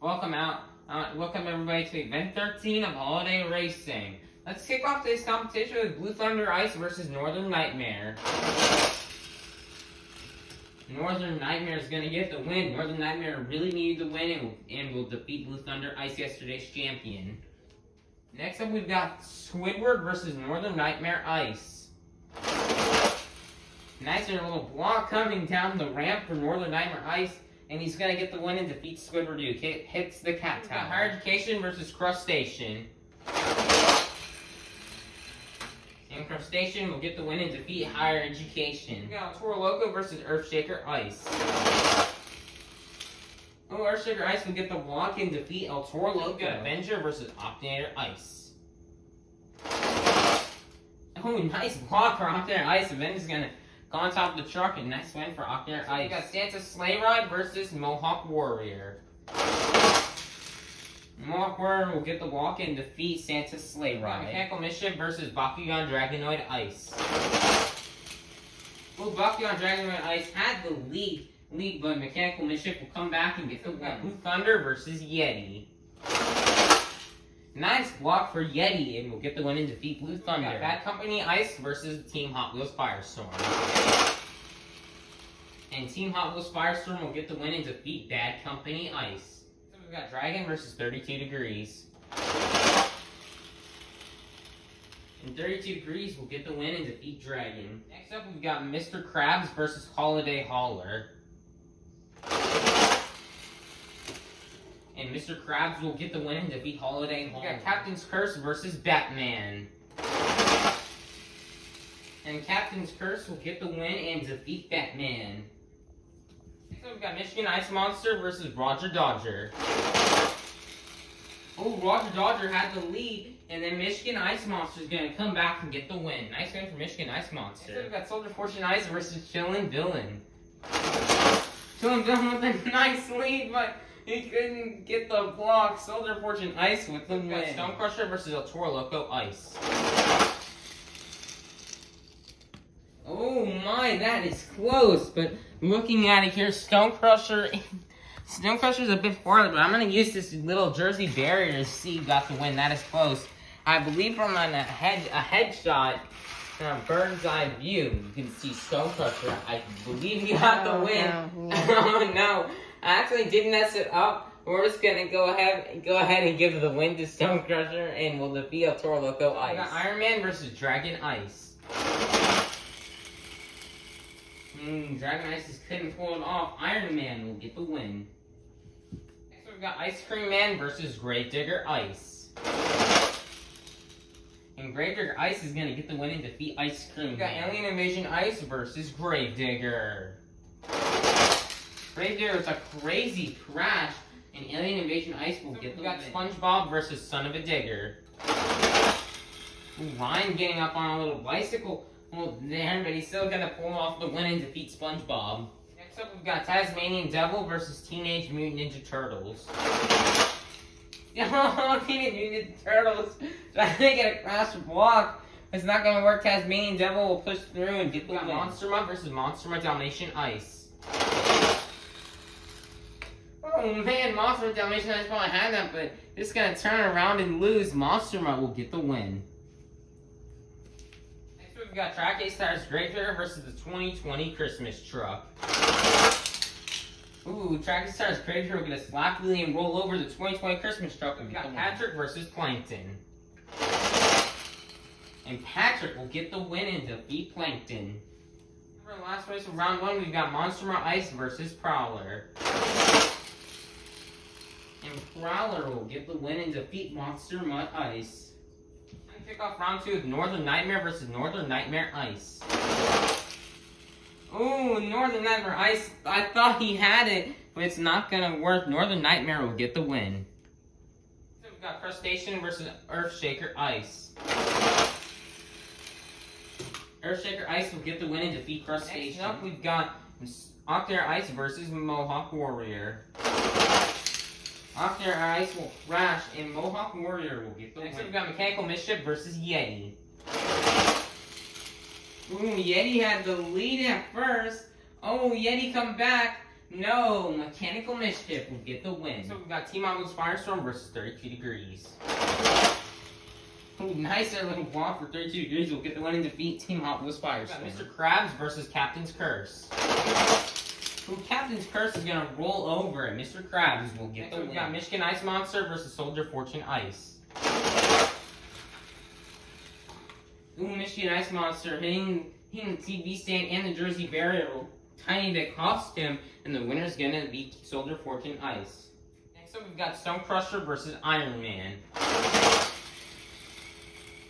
Welcome everybody to event 13 of Holiday Racing. Let's kick off today's competition with Blue Thunder Ice versus Northern Nightmare. Northern Nightmare is going to get the win. Northern Nightmare really needed the win and will defeat Blue Thunder Ice, yesterday's champion. Next up, we've got Squidward versus Northern Nightmare Ice. Nice little block coming down the ramp for Northern Nightmare Ice, and he's going to get the win and defeat Squidward, who hits the cat tower. Higher Education versus Crustacean. And Crustacean will get the win and defeat Higher Education. We got Toro Loco versus Earthshaker Ice. Earthshaker Ice will get the walk and defeat El Toro Loco. Avenger versus Octanator Ice. Nice block for Octanator Ice. Avenger's going to go on top of the truck, and nice win for Octanator Ice. We got Santa Sleigh Ride versus Mohawk Warrior. Mohawk Warrior will get the walk and defeat Santa Sleigh Ride. Mechanical Mischief versus Bakugan Dragonoid Ice. Bakugan Dragonoid Ice had the lead, but Mechanical Mischief will come back and get the win. Blue Thunder versus Yeti. Nice block for Yeti, and will get the win and defeat Blue Thunder. Bad Company Ice versus Team Hot Wheels Firestorm. And Team Hot Wheels Firestorm will get the win and defeat Bad Company Ice. So we've got Dragon versus 32 Degrees. And 32 Degrees will get the win and defeat Dragon. Next up, we've got Mr. Krabs versus Holiday Hauler. And Mr. Krabs will get the win and defeat Holiday Hauler. We've got Captain's Curse versus Batman. And Captain's Curse will get the win and defeat Batman. Next up, we've got Michigan Ice Monster versus Roger Dodger. Roger Dodger had the lead, and then Michigan Ice Monster is going to come back and get the win. Nice win for Michigan Ice Monster. Next up, we've got Soldier Fortune Ice versus Chillin' Villain. Chillin' Villain with a nice lead, but he couldn't get the block. Soldier Fortune Ice with the win. Stone Crusher versus El Toro Loco Ice. Oh my, that is close. But looking at it here, Stone Crusher's a bit farther, but I'm going to use this little Jersey barrier to see who got the win. That is close. I believe from a headshot, from a bird's eye view, you can see Stone Crusher. I believe he got the win. Oh no. I actually did mess it up. We're just gonna go ahead and give the win to Stone Crusher, and we'll defeat El Toro Loco Ice. We got Iron Man versus Dragon Ice. Dragon Ice just couldn't pull it off. Iron Man will get the win. Next we've got Ice Cream Man versus Gravedigger Ice. And Gravedigger Ice is gonna get the win and defeat Ice Cream Man. We've got Alien Invasion Ice versus Gravedigger. Gravedigger was a crazy crash, and Alien Invasion Ice will get the win. We got SpongeBob versus Son of a Digger. Ryan getting up on a little bicycle there, but he's still gonna pull off the win and defeat SpongeBob. Next up, we've got Tasmanian Devil versus Teenage Mutant Ninja Turtles. Teenage Mutant Ninja Turtles trying to get a crash block. It's not gonna work. Tasmanian Devil will push through and get the win. Monster Mutt versus Monster Mutt Dalmatian Ice. Oh man, Monster Mutt Dalmatian Ice probably had that, but it's gonna turn around and lose. Monster Mutt will get the win. Next we've got Track A-Stars Gravedigger versus the 2020 Christmas Truck. Track A-Stars Gravedigger will get a slap wheelie and roll over the 2020 Christmas Truck. We've got Patrick versus Plankton. And Patrick will get the win and defeat Plankton. For the last race of round 1, we've got Monster Mutt Ice versus Prowler. And Prowler will get the win and defeat Monster Mutt Ice. And kick off round 2 with Northern Nightmare versus Northern Nightmare Ice. Northern Nightmare Ice. I thought he had it, but it's not gonna work. Northern Nightmare will get the win. So we've got Crustacean versus Earthshaker Ice. Earthshaker Ice will get the win and defeat Crustacean. Next up, we've got Octanator Ice versus Mohawk Warrior. Octanator Ice will crash, and Mohawk Warrior will get the win. Next up, we've got Mechanical Mischief versus Yeti. Yeti had the lead at first. Yeti come back, No, Mechanical Mischief will get the win. So we've got Team Otmo's Firestorm versus 32 Degrees. Ooh, nice there, little block for 32 Degrees will get the win and defeat Team Otmo's Firestorm. Mr. Krabs versus Captain's Curse. Ooh, Captain's Curse is gonna roll over it. Mr. Krabs will get the win. We've got Michigan Ice Monster versus Soldier Fortune Ice. Ooh, Michigan Ice Monster hitting the TV stand and the jersey barrier. Tiny bit cost him, and the winner's gonna be Soldier Fortune Ice. Next up, we've got Stone Crusher versus Iron Man.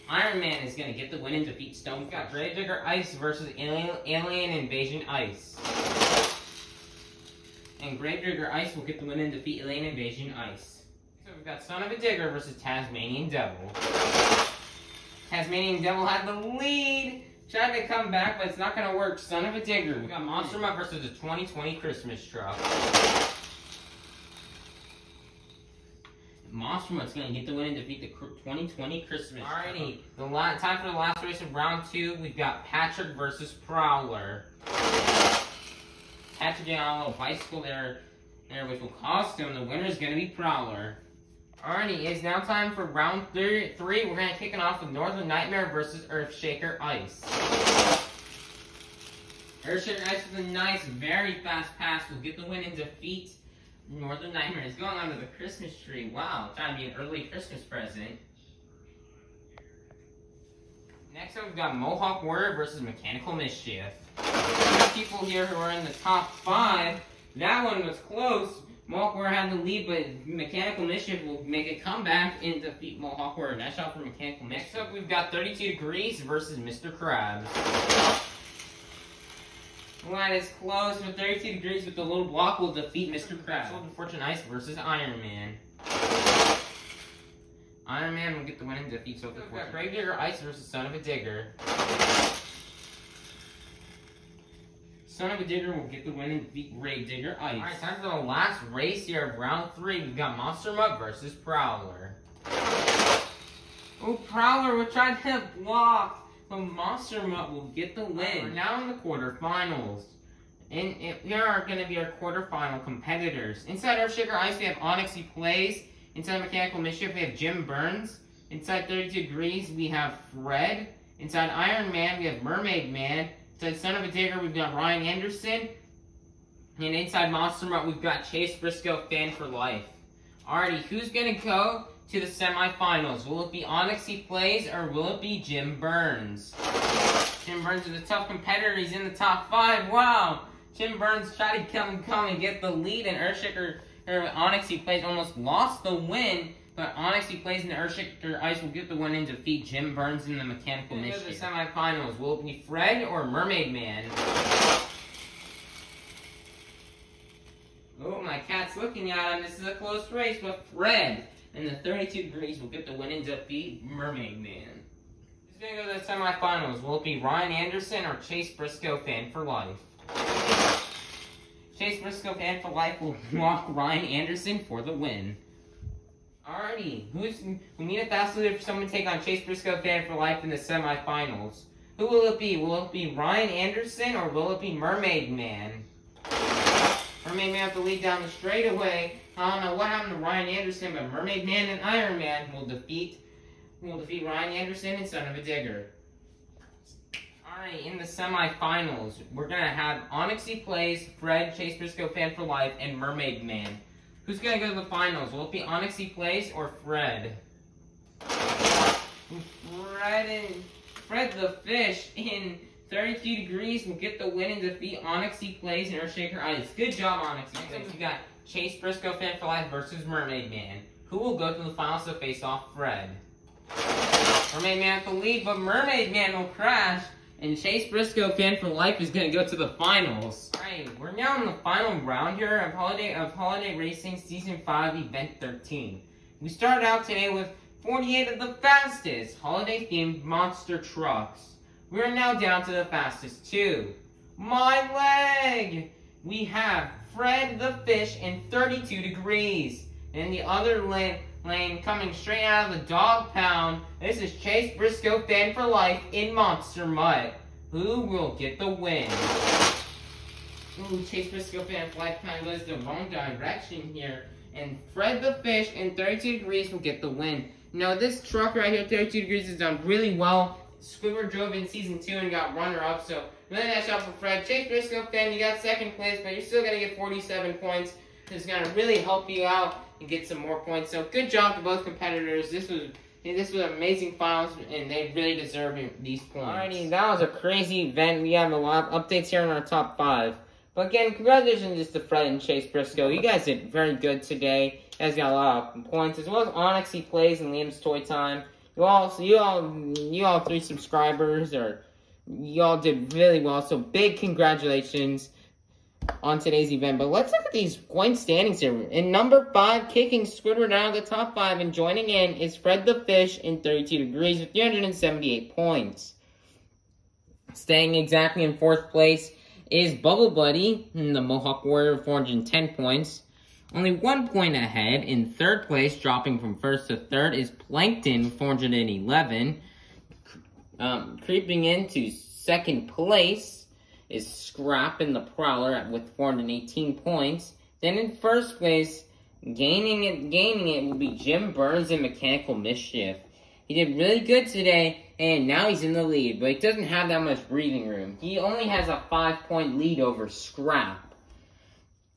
Iron Man is gonna get the win and defeat Stone. We've got Gravedigger Ice versus Alien Invasion Ice. And Gravedigger Ice will get the win and defeat Alien Invasion Ice. So we've got Son of a Digger versus Tasmanian Devil. Tasmanian Devil had the lead. Tried to come back, but it's not gonna work. Son of a Digger. We got Monster Mutt versus the 2020 Christmas truck. Monster Mutt's gonna get the win and defeat the 2020 Christmas truck. Alrighty, time for the last race of round 2. We've got Patrick versus Prowler. Patrick getting on a little bicycle there, which will cost him. The winner's gonna be Prowler. Alrighty, it's now time for round 3. We're going to kick it off with Northern Nightmare versus Earthshaker Ice. Earthshaker Ice with a nice, very fast pass will get the win and defeat Northern Nightmare. It's going under the Christmas tree. Wow, trying to be an early Christmas present. Next up, we've got Mohawk Warrior versus Mechanical Mischief. People here who are in the top 5. That one was close. Mohawk Warrior had the lead, but Mechanical Mischief will make a comeback and defeat Mohawk Warrior. Nice shot for Mechanical Mischief. Next up, we've got 32 Degrees versus Mr. Krabs. That is close, but 32 Degrees with the little block will defeat Mr. Krabs. Soldier Fortune Ice versus Iron Man. Iron Man will get the win and defeat Soldier Fortune. We've got Gravedigger Ice versus Son of a Digger. Son of a Digger will get the win and defeat Gravedigger Ice. Alright, time for the last race here of round 3. We've got Monster Mutt versus Prowler. Oh, Prowler will try to block, but Monster Mutt will get the win. We're now in the quarterfinals. And here are going to be our quarterfinal competitors. Inside Earthshaker Ice, we have Onyxy Plays. Inside Mechanical Mischief, we have Jim Burns. Inside 32 Degrees, we have Fred. Inside Iron Man, we have Mermaid Man. Inside Son of a Digger, we've got Ryan Anderson. And inside Monster Mutt, we've got Chase Briscoe, Fan for Life. Alrighty, who's going to go to the semifinals? Will it be Onyxy Plays or will it be Jim Burns? Jim Burns is a tough competitor. He's in the top 5. Wow! Jim Burns tried to come and get the lead, and Onyxy Plays almost lost the win. But Onyxy Plays in the Earthshaker Ice will get the win and defeat Jim Burns in the Mechanical Mischief. The semifinals, will it be Fred or Mermaid Man? Oh, my cat's looking at him. This is a close race, but Fred in the 32 Degrees will get the win and defeat Mermaid Man. Who's going to go to the semifinals? Will it be Ryan Anderson or Chase Briscoe, Fan for Life? Chase Briscoe, Fan for Life will walk Ryan Anderson for the win. Alrighty, we need a fast leader for someone to take on Chase Briscoe, Fan for Life in the semifinals. Who will it be? Will it be Ryan Anderson or will it be Mermaid Man? Mermaid Man with the lead down the straightaway. I don't know what happened to Ryan Anderson, but Mermaid Man and Iron Man will defeat Ryan Anderson and Son of a Digger. Alright, in the semifinals, we're gonna have Onyxy Plays, Fred, Chase Briscoe, Fan for Life, and Mermaid Man. Who's going to go to the finals? Will it be Onyxy Plays or Fred? Fred the Fish in 32 Degrees will get the win and defeat Onyxy Plays and Earthshaker Ice. Good job, Onyxy Plays. We got Chase Briscoe, Fan for Life versus Mermaid Man. Who will go to the finals to face off Fred? Mermaid Man with the lead, but Mermaid Man will crash. And Chase Briscoe, Fan for Life, is going to go to the finals. Alright, we're now in the final round here of Holiday Racing Season 5, Event 13. We started out today with 48 of the fastest holiday-themed monster trucks. We are now down to the fastest 2. My leg! We have Fred the Fish in 32 Degrees. And the other lane coming straight out of the dog pound. This is Chase Briscoe, Fan for Life in Monster Mutt. Who will get the win? Ooh, Chase Briscoe fan flag kind of goes the wrong direction here. And Fred the Fish in 32 Degrees will get the win. Now, this truck right here, 32 Degrees, has done really well. Squidward drove in Season 2 and got runner-up, so really nice job for Fred. Chase Briscoe fan, you got second place, but you're still going to get 47 points. It's going to really help you out and get some more points. So good job to both competitors. This was amazing finals, and they really deserve these points. Alrighty, that was a crazy event. We have a lot of updates here in our top 5. But again, congratulations to Fred and Chase Briscoe. You guys did very good today. You guys got a lot of points, as well as Onyx he plays and Liam's Toy Time. You all 3 subscribers, or you all did really well. So big congratulations on today's event. But let's look at these point standings here. In number 5, kicking Squidward out of the top 5 and joining in is Fred the Fish in 32 Degrees with 378 points. Staying exactly in 4th place is Bubble Buddy, the Mohawk Warrior, 410 points. Only 1 point ahead. In 3rd place, dropping from 1st to 3rd, is Plankton, 411. Creeping into 2nd place is Scrappin' the Prowler with 418 points. Then in 1st place, gaining it will be Jim Burns and Mechanical Mischief. He did really good today, and now he's in the lead, but he doesn't have that much breathing room. He only has a 5-point lead over Scrap.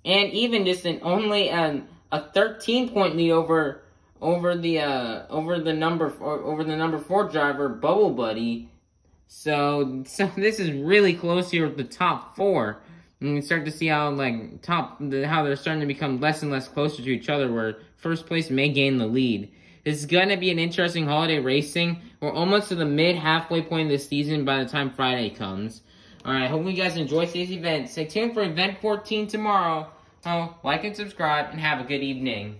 And even just only a 13-point lead over the number 4 driver, Bubble Buddy. So this is really close here with the top 4. And we start to see how how they're starting to become less and less closer to each other, where 1st place may gain the lead. This is going to be an interesting holiday racing. We're almost to the halfway point of the season by the time Friday comes. Alright, hope you guys enjoy today's event. Stay tuned for Event 14 tomorrow. Like and subscribe, and have a good evening.